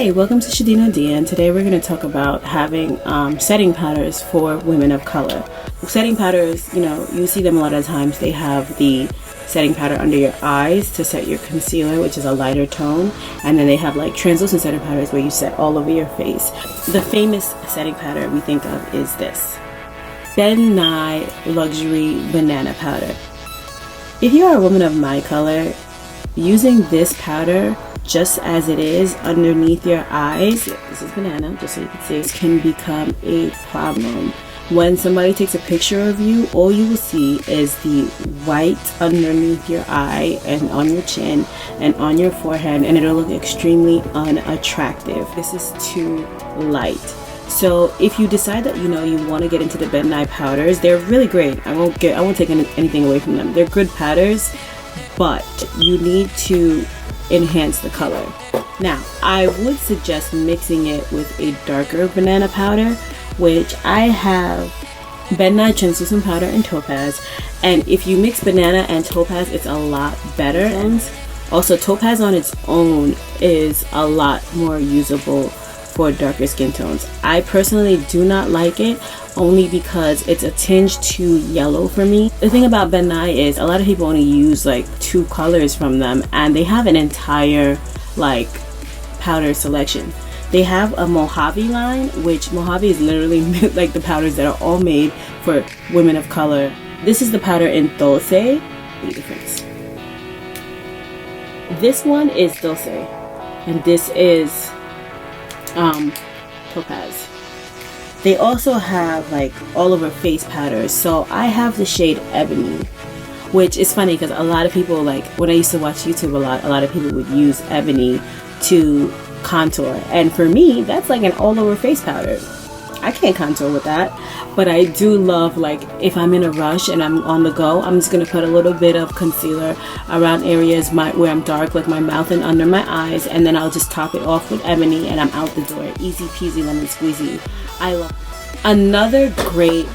Hey, welcome to Shadina.Adia, and today we're going to talk about having setting powders for women of color. Setting powders, you see them a lot of times. They have the setting powder under your eyes to set your concealer, which is a lighter tone, and then they have like translucent setting powders where you set all over your face. The famous setting powder we think of is this Ben Nye Luxury Banana Powder. If you are a woman of my color, using this powder just as it is underneath your eyes, this is banana, just so you can see, can become a problem. When somebody takes a picture of you, all you will see is the white underneath your eye and on your chin and on your forehead, and it'll look extremely unattractive. This is too light. So if you decide that you want to get into the Ben Nye powders, they're really great. I won't take anything away from them. They're good powders, but you need to enhance the color. Now, I would suggest mixing it with a darker banana powder, which I have Ben Nye translucent powder and topaz, and if you mix banana and topaz, it's a lot better. And also, topaz on its own is a lot more usable for darker skin tones. I personally do not like it, only because it's a tinge too yellow for me. The thing about Ben Nye is a lot of people only use like 2 colors from them, and they have an entire powder selection. They have a Mojave line, which Mojave is literally like the powders that are all made for women of color. This is the powder in Dulce. The difference. This one is Dulce, and this is Topaz. They also have all over face powders. So I have the shade Ebony, which is funny because a lot of people, when I used to watch YouTube a lot of people would use Ebony to contour, and for me that's like an all over face powder. I can't contour with that, but I do love, if I'm in a rush and I'm on the go, I'm just gonna put a little bit of concealer around areas where I'm dark, like my mouth and under my eyes, and then I'll just top it off with Ebony and I'm out the door. Easy peasy lemon squeezy. I love it. Another great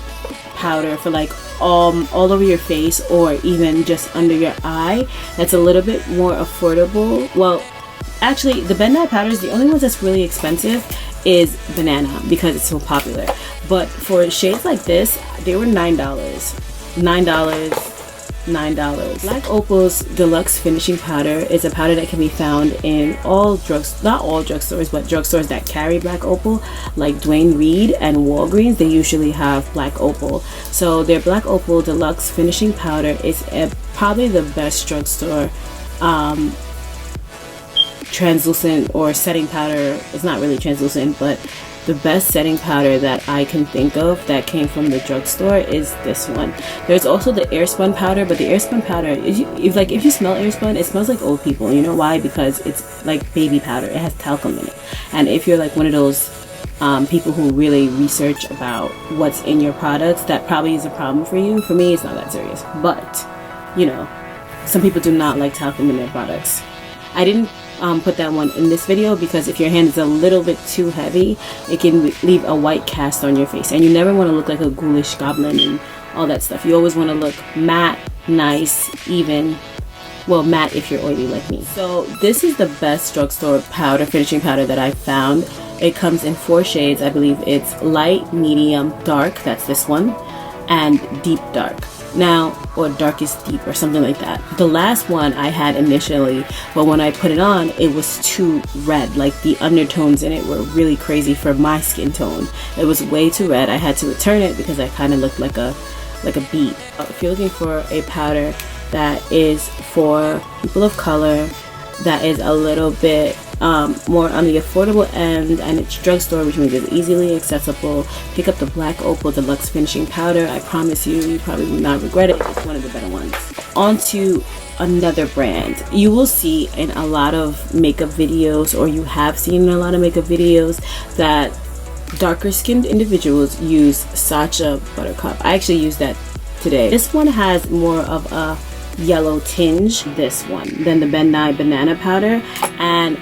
powder for all over your face or even just under your eye that's a little bit more affordable. Well, actually, the Ben Nye powders, the only ones that's really expensive is banana because it's so popular. But for shades like this, they were $9. Black Opal's Deluxe Finishing Powder is a powder that can be found in all not all drugstores, but drugstores that carry Black Opal, like Dwayne Reed and Walgreens. They usually have Black Opal. So their Black Opal Deluxe Finishing Powder is probably the best drugstore translucent or setting powder. It's not really translucent, but the best setting powder that I can think of that came from the drugstore is this one. There's also the airspun powder, but the airspun powder, if you smell airspun, it smells like old people. You know why? Because it's like baby powder. It has talcum in it. And if you're one of those people who really research about what's in your products, that probably is a problem for you. For me, it's not that serious, but some people do not like talcum in their products. I didn't put that one in this video because if your hand is a little bit too heavy, it can leave a white cast on your face, and you never want to look like a ghoulish goblin and all that stuff. You always want to look matte, nice, even. Well, matte if you're oily like me. So this is the best drugstore finishing powder that I found. It comes in 4 shades. I believe it's light, medium, dark, that's this one, and deep dark. Now, or darkest deep or something like that. The last one I had initially, but when I put it on, it was too red. The undertones in it were really crazy for my skin tone. It was way too red. I had to return it because I kind of looked like a beet. If you're looking for a powder that is for people of color, that is a little bit more on the affordable end, and it's drugstore, which means it's easily accessible, pick up the Black Opal Deluxe Finishing Powder. I promise you probably will not regret it. It's one of the better ones. On to another brand. You will see in a lot of makeup videos, or you have seen in a lot of makeup videos, that darker skinned individuals use Sacha Buttercup. I actually used that today. This one has more of a yellow tinge, this one, than the Ben Nye Banana Powder, and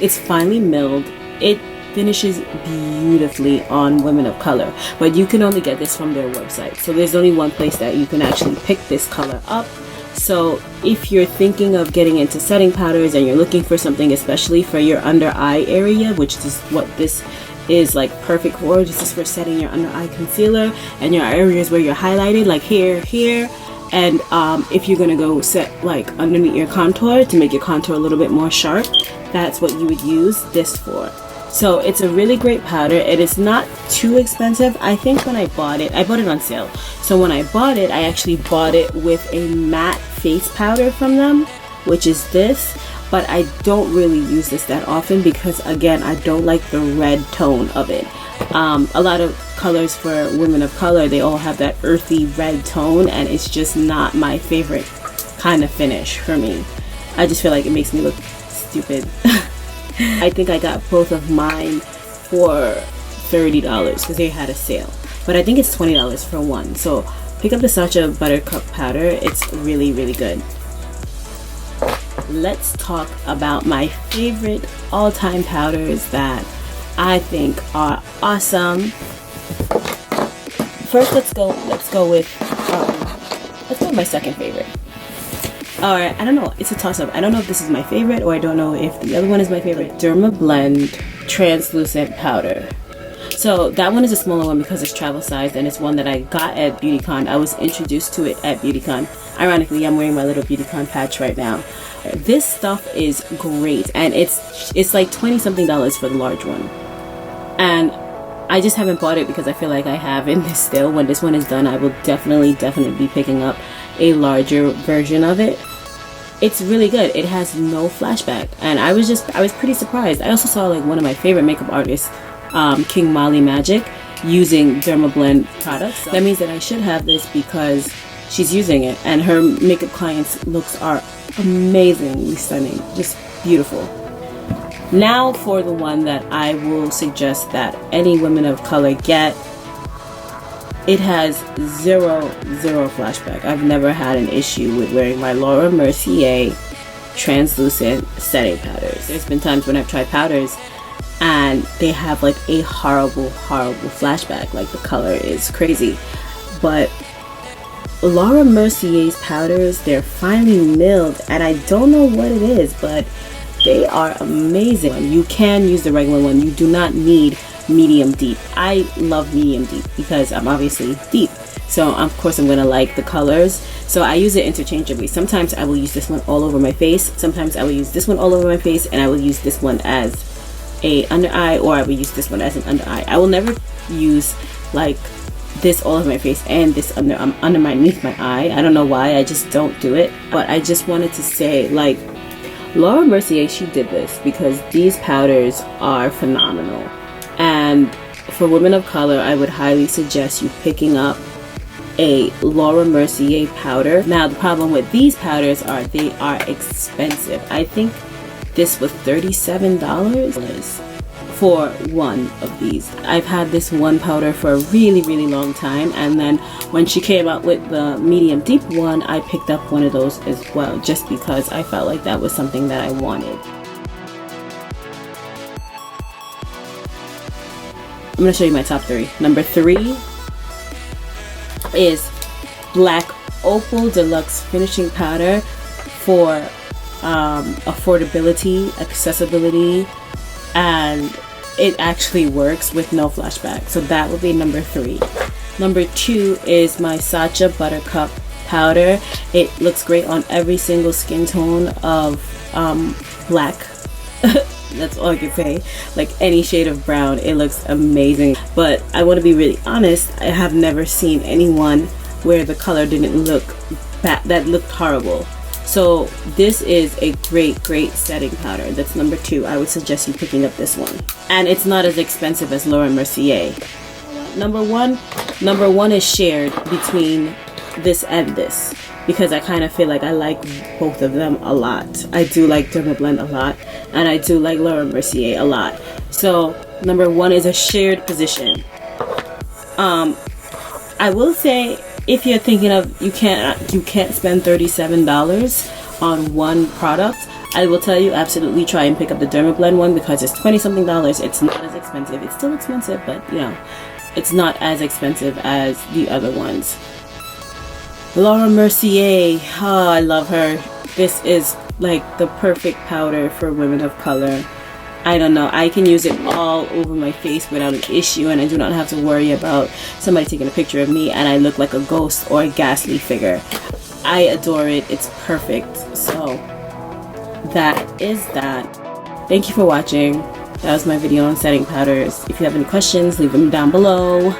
it's finely milled. It finishes beautifully on women of color, but you can only get this from their website. So there's only one place that you can actually pick this color up, So if you're thinking of getting into setting powders and you're looking for something especially for your under eye area, which is what this is like perfect for, this is for setting your under eye concealer and your areas where you're highlighted, like here, and if you're gonna go set like underneath your contour to make your contour a little bit more sharp, that's what you would use this for. So it's a really great powder. It is not too expensive. I think when I bought it on sale. So when I bought it, I actually bought it with a matte face powder from them, which is this. But I don't really use this that often because, again, I don't like the red tone of it. A lot of colors for women of color, they all have that earthy red tone, and it's just not my favorite kind of finish for me. I just feel like it makes me look stupid. I think I got both of mine for $30 because they had a sale, but I think it's $20 for one. So pick up the Sacha Buttercup powder. It's really, really good. Let's talk about my favorite all-time powders that I think are awesome. First, let's go with my second favorite. Alright, I don't know, it's a toss-up. I don't know if this is my favorite or I don't know if the other one is my favorite. Dermablend translucent powder. So that one is a smaller one because it's travel sized, and it's one that I got at BeautyCon. I was introduced to it at BeautyCon. Ironically, I'm wearing my little BeautyCon patch right now. This stuff is great, and it's like $20 something for the large one. And I just haven't bought it because I feel like I have in this still. When this one is done, I will definitely be picking up a larger version of it. It's really good. It has no flashback, and I was pretty surprised. I also saw like one of my favorite makeup artists, King Molly Magic, using Dermablend products. That means that I should have this because she's using it, and her makeup clients' looks are amazingly stunning, just beautiful. Now for the one that I will suggest that any women of color get. It has zero flashback. I've never had an issue with wearing my Laura Mercier translucent setting powders. There's been times when I've tried powders and they have like a horrible flashback, like the color is crazy. But Laura Mercier's powders, they're finely milled, and I don't know what it is, but they are amazing. You can use the regular one. You do not need medium deep. I love medium deep because I'm obviously deep, so of course I'm gonna like the colors, so I use it interchangeably. Sometimes I will use this one all over my face, sometimes I will use this one all over my face, and I will use this one as a under eye, or I will use this one as an under eye. I will never use like this all over my face and this underneath my eye. I don't know why, I just don't do it. But I just wanted to say, like, Laura Mercier, she did this because these powders are phenomenal. And for women of color, I would highly suggest you picking up a Laura Mercier powder. Now, the problem with these powders are they are expensive. I think this was $37 for one of these. I've had this one powder for a really long time, and then when she came out with the medium deep one, I picked up one of those as well, just because I felt like that was something that I wanted. I'm going to show you my top three. Number 3 is Black Opal Deluxe Finishing Powder for affordability, accessibility, and it actually works with no flashback. So that would be number 3. Number 2 is my Sacha Buttercup powder. It looks great on every single skin tone of black. That's all I can say. Like any shade of brown, it looks amazing. But I want to be really honest, I have never seen anyone where the color didn't look bad, that looked horrible. So this is a great setting powder. That's number 2. I would suggest you picking up this one. And it's not as expensive as Laura Mercier. Number one is shared between this and this, because I kind of feel like I like both of them a lot. I do like Dermablend a lot, and I do like Laura Mercier a lot. So number 1 is a shared position. I will say, if you're thinking of you can't spend $37 on one product, I will tell you absolutely try and pick up the Dermablend one because it's $20 something. It's not as expensive. It's still expensive, but you know, it's not as expensive as the other ones. Laura Mercier. Oh, I love her. This is like the perfect powder for women of color. I don't know, I can use it all over my face without an issue, and I do not have to worry about somebody taking a picture of me and I look like a ghost or a ghastly figure. I adore it. It's perfect. So that is that. Thank you for watching. That was my video on setting powders. If you have any questions, leave them down below.